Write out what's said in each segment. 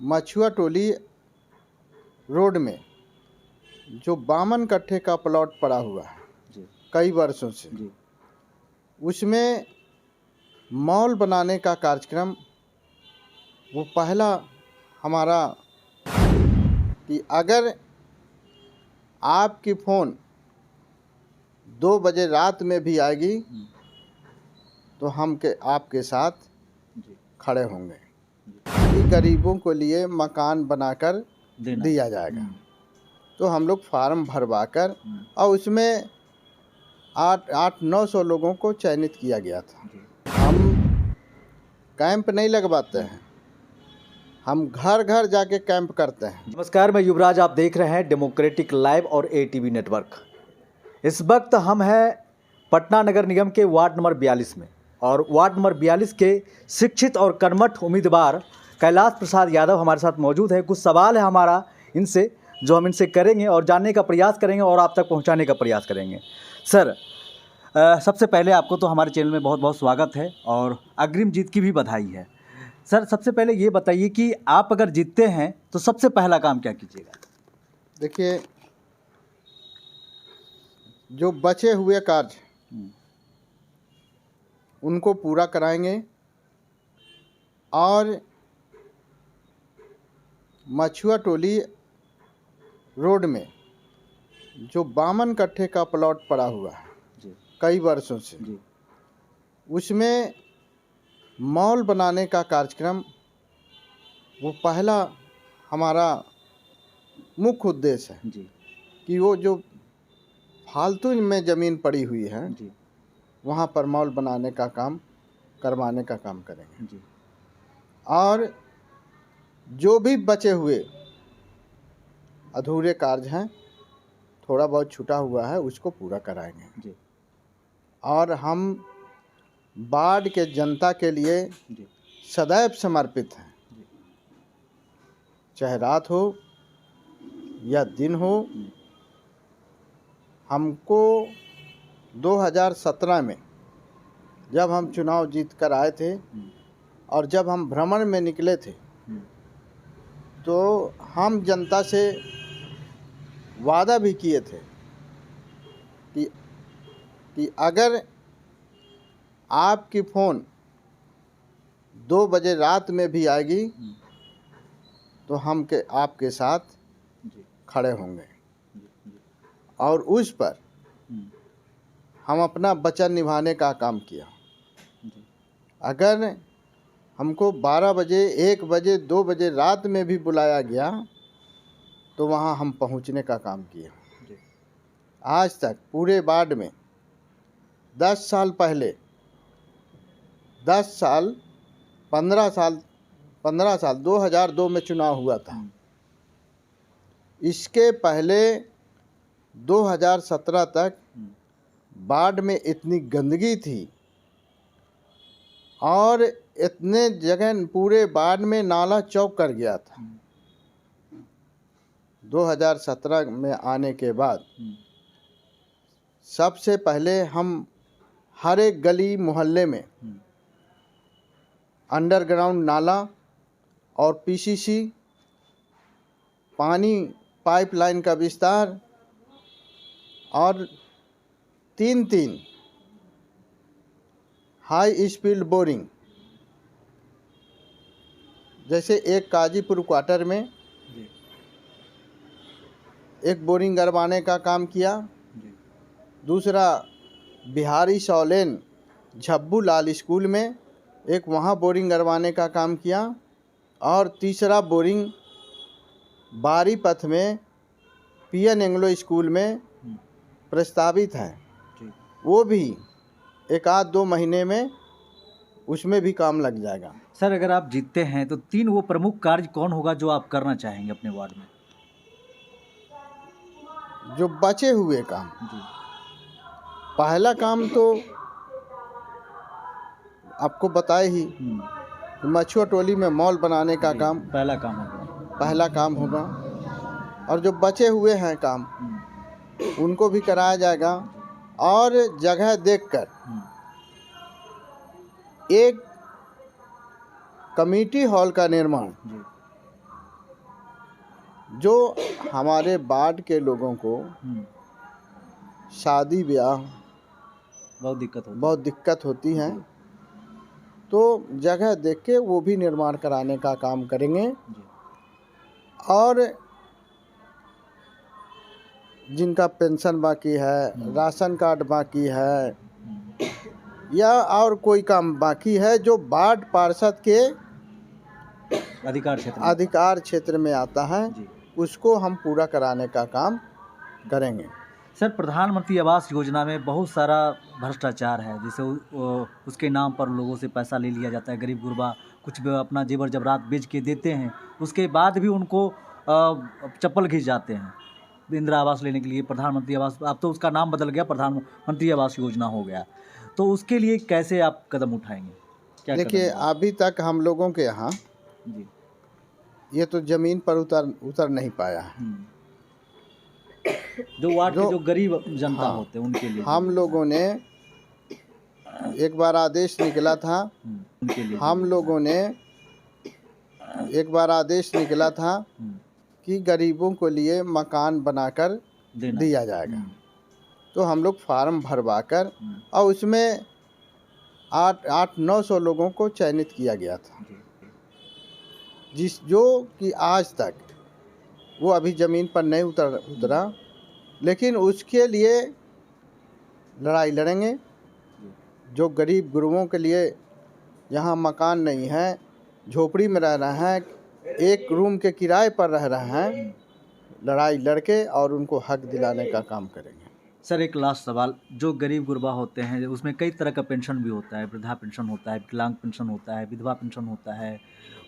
मछुआ टोली road में जो 52 कट्ठे का प्लॉट पड़ा हुआ है जी कई वर्षों से, जी उसमें मॉल बनाने का कार्यक्रम वो पहला हमारा कि अगर आपकी फ़ोन 2 बजे रात में भी आएगी तो हम आपके साथ जी खड़े होंगे कि गरीबों को लिए मकान बनाकर दिया जाएगा। तो हम लोग फार्म भरवाकर और उसमें 800-900 लोगों को चयनित किया गया था। हम कैंप नहीं लगवाते हैं, हम घर घर जाके कैंप करते हैं। नमस्कार, मैं युवराज, आप देख रहे हैं डेमोक्रेटिक लाइव और ATV नेटवर्क। इस वक्त हम हैं पटना नगर निगम के वार्ड नंबर 42 में और वार्ड नंबर 42 के शिक्षित और कर्मठ उम्मीदवार कैलाश प्रसाद यादव हमारे साथ मौजूद है। कुछ सवाल है हमारा इनसे जो हम इनसे करेंगे और जानने का प्रयास करेंगे और आप तक पहुंचाने का प्रयास करेंगे। सर, सबसे पहले आपको तो हमारे चैनल में बहुत बहुत स्वागत है और अग्रिम जीत की भी बधाई है। सर, सबसे पहले ये बताइए कि आप अगर जीतते हैं तो सबसे पहला काम क्या कीजिएगा? देखिए, जो बचे हुए कार्य उनको पूरा कराएंगे और मछुआ टोली रोड में जो 52 कट्ठे का प्लॉट पड़ा हुआ है जी कई वर्षों से, जी उसमें मॉल बनाने का कार्यक्रम वो पहला हमारा मुख्य उद्देश्य है जी कि वो जो फालतू में ज़मीन पड़ी हुई है जी वहाँ पर मॉल बनाने का काम करवाने का काम करेंगे जी और जो भी बचे हुए अधूरे कार्य हैं, थोड़ा बहुत छूटा हुआ है, उसको पूरा कराएंगे जी और हम वार्ड के जनता के लिए जी सदैव समर्पित हैं। जी चाहे रात हो या दिन हो। हमको 2017 में जब हम चुनाव जीत कर आए थे और जब हम भ्रमण में निकले थे तो हम जनता से वादा भी किए थे कि अगर आपकी फ़ोन 2 बजे रात में भी आएगी तो हम आपके साथ जी खड़े होंगे जी और उस पर हम अपना वचन निभाने का काम किया। जी अगर हमको 12 बजे, 1 बजे, 2 बजे रात में भी बुलाया गया तो वहाँ हम पहुँचने का काम किया। जी आज तक पूरे वार्ड में 10 साल पहले 10 साल 15 साल 2002 में चुनाव हुआ था। इसके पहले 2017 तक वार्ड में इतनी गंदगी थी और इतने जगह पूरे वार्ड में नाला चौक कर गया था। 2017 में आने के बाद सबसे पहले हम हर एक गली मोहल्ले में अंडरग्राउंड नाला और PCC पानी पाइपलाइन का विस्तार और 3 हाई स्पीड बोरिंग, जैसे एक काजीपुर क्वार्टर में एक बोरिंग गरवाने का काम किया, दूसरा बिहारी सौलेन झब्बू लाल स्कूल में एक वहाँ बोरिंग गरवाने का काम किया और तीसरा बोरिंग बारी पथ में PN एंग्लो स्कूल में प्रस्तावित है। वो भी 1-2 महीने में उसमें भी काम लग जाएगा। सर, अगर आप जीतते हैं तो 3 वो प्रमुख कार्य कौन होगा जो आप करना चाहेंगे अपने वार्ड में? जो बचे हुए काम, जी पहला काम तो आपको बताए ही, मछुआ टोली में मॉल बनाने का काम पहला काम होगा और जो बचे हुए हैं काम उनको भी कराया जाएगा और जगह देखकर एक कमेटी हॉल का निर्माण जो हमारे वार्ड के लोगों को शादी ब्याह बहुत दिक्कत होती है, तो जगह देख के वो भी निर्माण कराने का काम करेंगे। और जिनका पेंशन बाकी है, राशन कार्ड बाकी है, या और कोई काम बाकी है जो वार्ड पार्षद के अधिकार क्षेत्र में आता है, उसको हम पूरा कराने का काम करेंगे। सर, प्रधानमंत्री आवास योजना में बहुत सारा भ्रष्टाचार है, जैसे उसके नाम पर लोगों से पैसा ले लिया जाता है। गरीब गुरबा कुछ भी अपना जेवर जबरात बेच के देते हैं, उसके बाद भी उनको चप्पल घिस जाते हैं इंदिरा आवास लेने के लिए। प्रधानमंत्री आवास, अब तो उसका नाम बदल गया, प्रधानमंत्री आवास योजना हो गया। तो उसके लिए कैसे आप कदम उठाएंगे? क्या देखिए, अभी तक हम लोगों के यहाँ जी ये तो ज़मीन पर उतर नहीं पाया है। जो वार्ड के जो गरीब जनता होते हैं उनके लिए हम लोगों ने एक बार आदेश निकला था, उनके लिए हम लोगों ने एक बार आदेश निकला था कि गरीबों को लिए मकान बनाकर दिया जाएगा। तो हम लोग फार्म भरवाकर और उसमें 800-900 लोगों को चयनित किया गया था, जो कि आज तक वो अभी ज़मीन पर नहीं उतरा। लेकिन उसके लिए लड़ाई लड़ेंगे। जो गरीब गुरबों के लिए यहाँ मकान नहीं है, झोपड़ी में रह रहे हैं, एक रूम के किराए पर रह रहे हैं, लड़ाई लड़के और उनको हक दिलाने का काम करेंगे। सर, एक लास्ट सवाल, जो गरीब गुरबा होते हैं उसमें कई तरह का पेंशन भी होता है, वृद्धा पेंशन होता है, विकलांग पेंशन होता है, विधवा पेंशन होता है।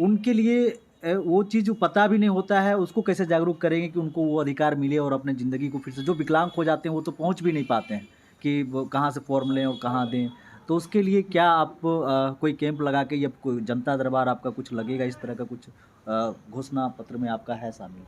उनके लिए वो चीज़ पता भी नहीं होता है, उसको कैसे जागरूक करेंगे कि उनको वो अधिकार मिले और अपने ज़िंदगी को फिर से, जो विकलांग हो जाते हैं वो तो पहुंच भी नहीं पाते हैं कि वो कहाँ से फॉर्म लें और कहाँ दें। तो उसके लिए क्या आप कोई कैंप लगा के या कोई जनता दरबार आपका कुछ लगेगा, इस तरह का कुछ घोषणा पत्र में आपका है शामिल?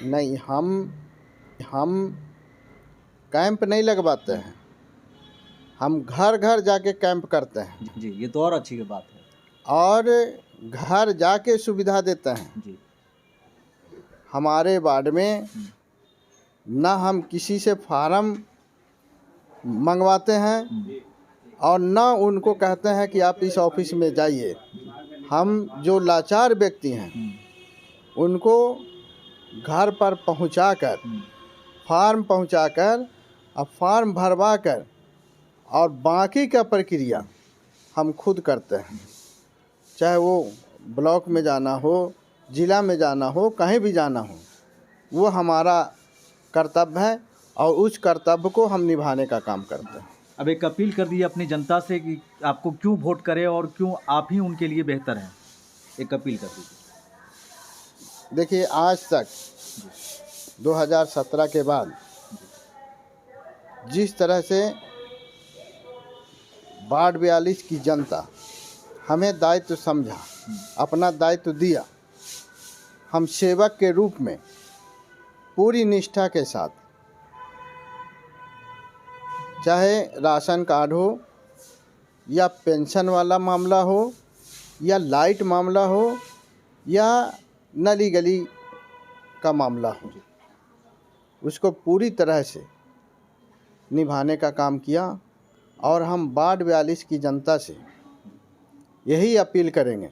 नहीं, हम कैंप नहीं लगवाते हैं, हम घर घर जाके कैंप करते हैं। जी, ये तो और अच्छी बात है। और घर जाके सुविधा देते हैं जी। हमारे वार्ड में ना हम किसी से फार्म मंगवाते हैं और ना उनको कहते हैं कि आप इस ऑफिस में जाइए। हम जो लाचार व्यक्ति हैं उनको घर पर पहुंचाकर, फार्म पहुंचाकर और फार्म भरवाकर और बाकी का प्रक्रिया हम खुद करते हैं। चाहे वो ब्लॉक में जाना हो, ज़िला में जाना हो, कहीं भी जाना हो, वो हमारा कर्तव्य है और उस कर्तव्य को हम निभाने का काम करते हैं। अब एक अपील कर दी अपनी जनता से कि आपको क्यों वोट करें और क्यों आप ही उनके लिए बेहतर हैं, एक अपील कर दीजिए। देखिए, आज तक 2017 के बाद जिस तरह से वार्ड 42 की जनता हमें दायित्व समझा, अपना दायित्व दिया, हम सेवक के रूप में पूरी निष्ठा के साथ, चाहे राशन कार्ड हो या पेंशन वाला मामला हो या लाइट मामला हो या नली गली का मामला हो, उसको पूरी तरह से निभाने का काम किया। और हम वार्ड 42 की जनता से यही अपील करेंगे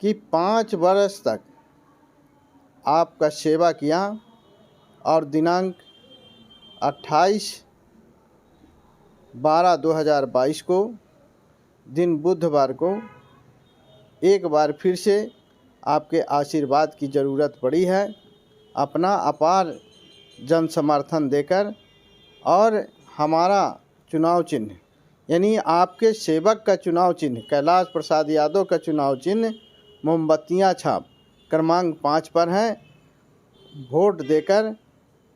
कि 5 वर्ष तक आपका सेवा किया और दिनांक 28/12/2022 को दिन बुधवार को एक बार फिर से आपके आशीर्वाद की ज़रूरत पड़ी है। अपना अपार जन समर्थन देकर और हमारा चुनाव चिन्ह यानी आपके सेवक का चुनाव चिन्ह कैलाश प्रसाद यादव का चुनाव चिन्ह मोमबत्तियां छाप क्रमांक 5 पर है, वोट देकर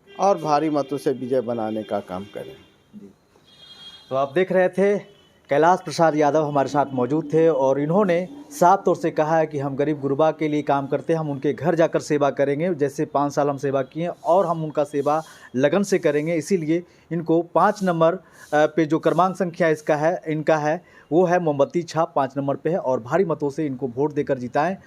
और भारी मतों से विजय बनाने का काम करें। तो आप देख रहे थे कैलाश प्रसाद यादव हमारे साथ मौजूद थे और इन्होंने साफ तौर से कहा है कि हम गरीब गुरबा के लिए काम करते हैं, हम उनके घर जाकर सेवा करेंगे। जैसे 5 साल हम सेवा किए और हम उनका सेवा लगन से करेंगे। इसीलिए इनको 5 नंबर पे जो क्रमांक संख्या इनका है वो है मोमबत्ती छाप 5 नंबर पे है और भारी मतों से इनको वोट देकर जिताएं